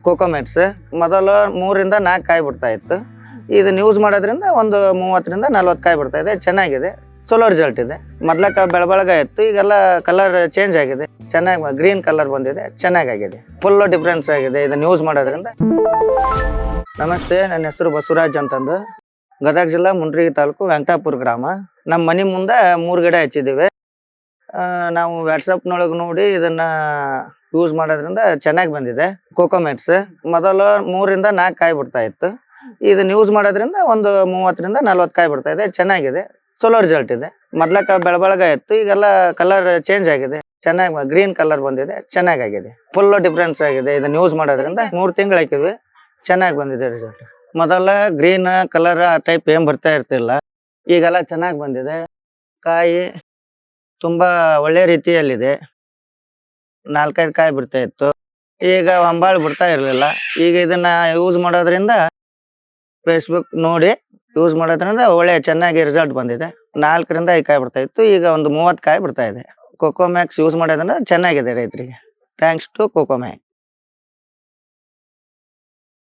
ಕೋಕೋಮೆಟ್ಸ್ ಮೊದಲು 3ರಿಂದ 4 ಕಾಯಿ ಬಿಡ್ತಾ ಇತ್ತು. ಇದನ್ನ ಯೂಸ್ ಮಾಡೋದ್ರಿಂದ ಒಂದು 30ರಿಂದ 40 ಕಾಯಿ ಬಿಡ್ತಾ ಇದೆ. ಚೆನ್ನಾಗಿದೆ, ಚಲೋ ರಿಸಲ್ಟ್ ಇದೆ. ಮೊದ್ಲಕ್ಕ ಬೆಳಬೆಳಗ ಇತ್ತು, ಈಗೆಲ್ಲ ಕಲರ್ ಚೇಂಜ್ ಆಗಿದೆ. ಚೆನ್ನಾಗಿ ಗ್ರೀನ್ ಕಲರ್ ಬಂದಿದೆ, ಚೆನ್ನಾಗಿದೆ. ಫುಲ್ ಡಿಫ್ರೆನ್ಸ್ ಆಗಿದೆ ಇದನ್ನ ಯೂಸ್ ಮಾಡೋದ್ರಿಂದ. ನಮಸ್ತೆ, ನನ್ನ ಹೆಸರು ಬಸವರಾಜ್ ಅಂತಂದು, ಗದಗ ಜಿಲ್ಲಾ ಮುಂಡ್ರಿಗಿ ತಾಲೂಕು ವೆಂಕಟಾಪುರ ಗ್ರಾಮ. ನಮ್ಮ ಮನೆ ಮುಂದೆ 3 ಗಿಡ ಹಚ್ಚಿದ್ದೀವಿ. ನಾವು ವಾಟ್ಸಪ್ನೊಳಗೆ ನೋಡಿ ಇದನ್ನ ಯೂಸ್ ಮಾಡೋದ್ರಿಂದ ಚೆನ್ನಾಗಿ ಬಂದಿದೆ. ಕೋಕೋಮೆಟ್ಸ್ ಮೊದಲು 3ರಿಂದ 4 ಕಾಯಿ ಬಿಡ್ತಾ ಇತ್ತು. ಇದನ್ನ ಯೂಸ್ ಮಾಡೋದ್ರಿಂದ ಒಂದು 30ರಿಂದ 40 ಕಾಯಿ ಬಿಡ್ತಾ ಇದೆ. ಚೆನ್ನಾಗಿದೆ, ಚಲೋ ರಿಸಲ್ಟ್ ಇದೆ. ಮೊದ್ಲಕ್ಕ ಬೆಳಬೆಳಗ ಇತ್ತು, ಈಗೆಲ್ಲ ಕಲರ್ ಚೇಂಜ್ ಆಗಿದೆ. ಚೆನ್ನಾಗಿ ಗ್ರೀನ್ ಕಲರ್ ಬಂದಿದೆ, ಚೆನ್ನಾಗಿದೆ. ಫುಲ್ ಡಿಫ್ರೆನ್ಸ್ ಆಗಿದೆ ಇದನ್ನ ಯೂಸ್ ಮಾಡೋದ್ರಿಂದ. 3 ತಿಂಗಳು ಹಾಕಿದ್ವಿ, ಚೆನ್ನಾಗಿ ಬಂದಿದೆ ರಿಸಲ್ಟ್. ಮೊದಲ ಗ್ರೀನ್ ಕಲರ್ ಆ ಟೈಪ್ ಏನ್ ಬರ್ತಾ ಇರ್ತಿಲ್ಲ, ಈಗೆಲ್ಲ ಚೆನ್ನಾಗಿ ಬಂದಿದೆ. ಕಾಯಿ ತುಂಬಾ ಒಳ್ಳೆ ರೀತಿಯಲ್ಲಿದೆ. 4-5 ಕಾಯಿ ಬಿಡ್ತಾ ಇತ್ತು, ಈಗ ಒಂಬಾಳು ಬಿಡ್ತಾ ಇರ್ಲಿಲ್ಲ. ಈಗ ಇದನ್ನ ಯೂಸ್ ಮಾಡೋದ್ರಿಂದ, ಫೇಸ್ಬುಕ್ ನೋಡಿ ಯೂಸ್ ಮಾಡೋದ್ರಿಂದ ಒಳ್ಳೆ ಚೆನ್ನಾಗಿ ರಿಸಲ್ಟ್ ಬಂದಿದೆ. 4ರಿಂದ 5 ಕಾಯಿ ಬಿಡ್ತಾ ಇತ್ತು, ಈಗ ಒಂದು 30 ಕಾಯಿ ಬಿಡ್ತಾ ಇದೆ. ಕೋಕೋಮ್ಯಾಕ್ಸ್ ಯೂಸ್ ಮಾಡೋದ್ರಿಂದ ಚೆನ್ನಾಗಿದೆ ರೈತರಿಗೆ. Thanks to ಕೋಕೋಮ್ಯಾಕ್ಸ್.